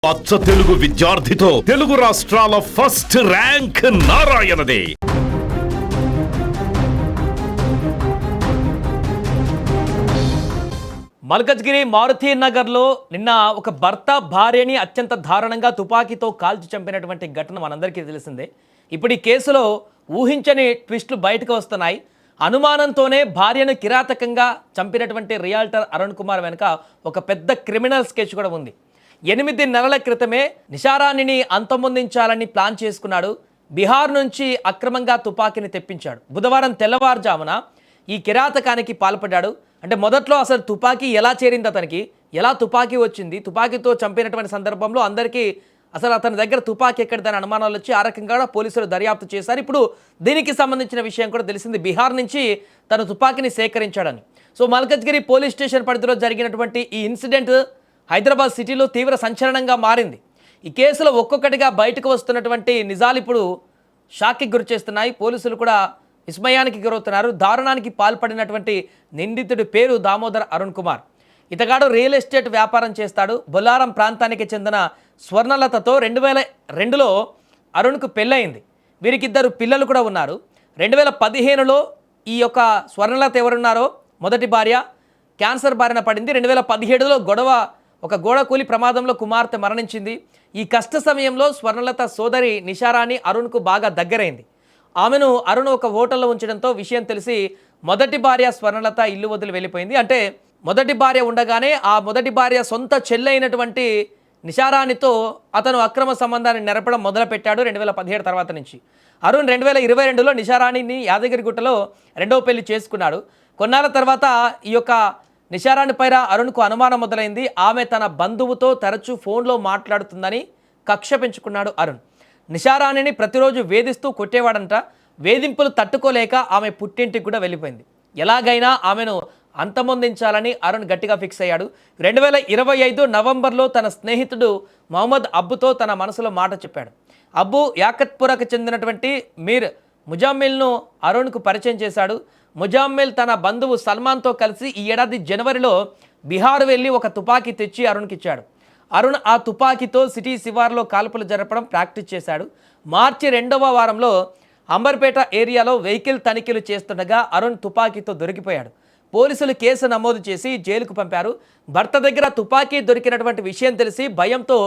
అచ్చ తెలుగు విద్యార్థితో తెలుగు రాష్ట్రాల first rank నారాయణదే. Malkajgiri Maruti నగర్లో నిన్న ఒక భర్త భార్యని అత్యంత దారుణంగా తుపాకీతో కాల్చి చంపినటువంటి ఘటన మనందరికీ తెలిసిందే. ఇప్పుడు ఈ కేసులో ఊహించని ట్విస్టులు బయటకు వస్తున్నాయి. అనుమానంతోనే భార్యను కిరాతకంగా చంపినటువంటి రియాల్టర్ అరుణ్ కుమార్ వెనుక ఒక పెద్ద క్రిమినల్ స్కెచ్ కూడా ఉంది. 8 నెలల క్రితమే నిషారాణిని అంతమొందించాలని ప్లాన్ చేసుకున్నాడు. బీహార్ నుంచి అక్రమంగా తుపాకీని తెప్పించాడు. బుధవారం తెల్లవారుజామున ఈ కిరాతకానికి పాల్పడ్డాడు. అంటే మొదట్లో అసలు తుపాకీ ఎలా చేరింది, అతనికి ఎలా తుపాకీ వచ్చింది, తుపాకీతో చంపినటువంటి సందర్భంలో అందరికీ అసలు అతని దగ్గర తుపాకీ ఎక్కడిదని అనుమానాలు వచ్చి ఆ రకంగా పోలీసులు దర్యాప్తు చేశారు. ఇప్పుడు దీనికి సంబంధించిన విషయం కూడా తెలిసింది. బీహార్ నుంచి తను తుపాకీని సేకరించాడని. సో మల్కజ్గిరి పోలీస్ స్టేషన్ పరిధిలో జరిగినటువంటి ఈ ఇన్సిడెంట్ హైదరాబాద్ సిటీలో తీవ్ర సంచలనంగా మారింది. ఈ కేసులో ఒక్కొక్కటిగా బయటకు వస్తున్నటువంటి నిజాలు ఇప్పుడు షాక్కి గురి చేస్తున్నాయి. పోలీసులు కూడా విస్మయానికి గురవుతున్నారు. దారుణానికి పాల్పడినటువంటి నిందితుడి పేరు దామోదర్ అరుణ్ కుమార్. ఇతగాడు రియల్ ఎస్టేట్ వ్యాపారం చేస్తాడు. బొల్లారం ప్రాంతానికి చెందిన స్వర్ణలతతో 2002లో అరుణ్కు పెళ్ళయింది. వీరికిద్దరు పిల్లలు కూడా ఉన్నారు. 2015లో ఈ యొక్క స్వర్ణలత ఎవరున్నారో మొదటి భార్య క్యాన్సర్ బారిన పడింది. 2017లో ఒక గోడ కూలి ప్రమాదంలో కుమార్తె మరణించింది. ఈ కష్ట సమయంలో స్వర్ణలత సోదరి నిషారాణి అరుణ్కు బాగా దగ్గరైంది. ఆమెను అరుణ్ ఒక హోటల్లో ఉంచడంతో విషయం తెలిసి మొదటి భార్య స్వర్ణలత ఇల్లు వదిలి వెళ్ళిపోయింది. అంటే మొదటి భార్య ఉండగానే ఆ మొదటి భార్య సొంత చెల్లైనటువంటి నిషారాణితో అతను అక్రమ సంబంధాన్ని నెరపడం మొదలుపెట్టాడు 2017 తర్వాత నుంచి. అరుణ్ 2022లో నిషారాణిని యాదగిరిగుట్టలో రెండవ పెళ్లి చేసుకున్నాడు. కొన్నాళ్ళ తర్వాత ఈ యొక్క నిషారాణి పైన అరుణ్కు అనుమానం మొదలైంది. ఆమె తన బంధువుతో తరచూ ఫోన్లో మాట్లాడుతుందని కక్ష పెంచుకున్నాడు అరుణ్. నిషారాణిని ప్రతిరోజు వేధిస్తూ కొట్టేవాడంట. వేధింపులు తట్టుకోలేక ఆమె పుట్టింటికి కూడా వెళ్ళిపోయింది. ఎలాగైనా ఆమెను అంతమొందించాలని అరుణ్ గట్టిగా ఫిక్స్ అయ్యాడు. 2025 నవంబర్లో తన స్నేహితుడు మహమ్మద్ అబ్బుతో తన మనసులో మాట చెప్పాడు. అబ్బు యాకత్పురకు చెందినటువంటి మీర్ ముజామ్మిల్ను అరుణ్కు పరిచయం చేశాడు. ముజామ్మిల్ తన బంధువు సల్మాన్తో కలిసి ఈ ఏడాది జనవరిలో బీహార్ వెళ్ళి ఒక తుపాకీ తెచ్చి అరుణ్కి ఇచ్చాడు. అరుణ్ ఆ తుపాకీతో సిటీ శివార్లో కాల్పులు జరపడం ప్రాక్టీస్ చేశాడు. మార్చి 2వ వారంలో అంబర్పేట ఏరియాలో వెహికల్ తనిఖీలు చేస్తుండగా అరుణ్ తుపాకీతో దొరికిపోయాడు. పోలీసులు కేసు నమోదు చేసి జైలుకు పంపారు. భర్త దగ్గర తుపాకీ దొరికినటువంటి విషయం తెలిసి భయంతో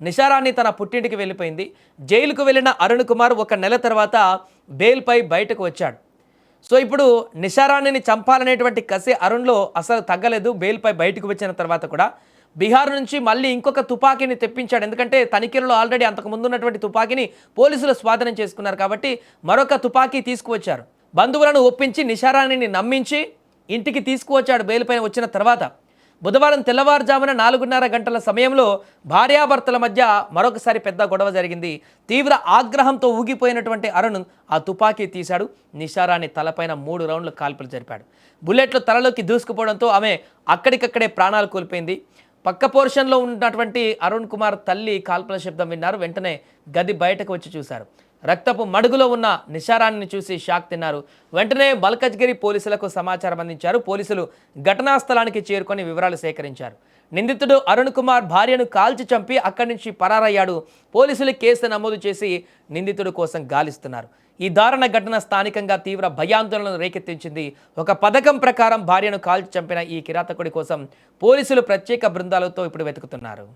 నిషారాణి తన పుట్టింటికి వెళ్ళిపోయింది. జైలుకు వెళ్ళిన అరుణ్ కుమార్ 1 నెల తర్వాత బెయిల్పై బయటకు వచ్చాడు. సో ఇప్పుడు నిషారాణిని చంపాలనేటువంటి కసి అరుణ్లో అసలు తగ్గలేదు. బెయిల్పై బయటకు వచ్చిన తర్వాత కూడా బీహార్ నుంచి మళ్ళీ ఇంకొక తుపాకీని తెప్పించాడు. ఎందుకంటే తనిఖీలలో ఆల్రెడీ అంతకు ముందు ఉన్నటువంటి తుపాకీని పోలీసులు స్వాధీనం చేసుకున్నారు కాబట్టి మరొక తుపాకీ తీసుకువచ్చారు. బంధువులను ఒప్పించి నిషారాణిని నమ్మించి ఇంటికి తీసుకువచ్చాడు బెయిల్పైన వచ్చిన తర్వాత. బుధవారం తెల్లవారుజామున 4:30 గంటల సమయంలో భార్యాభర్తల మధ్య మరొకసారి పెద్ద గొడవ జరిగింది. తీవ్ర ఆగ్రహంతో ఊగిపోయినటువంటి అరుణ్ ఆ తుపాకీ తీశాడు. నిషారాణి తలపైన 3 రౌండ్లు కాల్పులు జరిపాడు. బుల్లెట్లు తలలోకి దూసుకుపోవడంతో ఆమె అక్కడికక్కడే ప్రాణాలు కోల్పోయింది. పక్క పోర్షన్లో ఉన్నటువంటి అరుణ్ కుమార్ తల్లి కాల్పుల శబ్దం విన్నారు. వెంటనే గది బయటకు వచ్చి చూశారు. రక్తపు మడుగులో ఉన్న నిషారాణిని చూసి షాక్ తిన్నారు. వెంటనే మల్కజ్గిరి పోలీసులకు సమాచారం అందించారు. పోలీసులు ఘటనా స్థలానికి చేరుకొని వివరాలు సేకరించారు. నిందితుడు అరుణ్ కుమార్ భార్యను కాల్చి చంపి అక్కడి నుంచి పరారయ్యాడు. పోలీసులు కేసు నమోదు చేసి నిందితుడి కోసం గాలిస్తున్నారు. ఈ దారుణ ఘటన స్థానికంగా తీవ్ర భయాందోళనను రేకెత్తించింది. ఒక పథకం ప్రకారం భార్యను కాల్చి చంపిన ఈ కిరాతకుడి కోసం పోలీసులు ప్రత్యేక బృందాలతో ఇప్పుడు వెతుకుతున్నారు.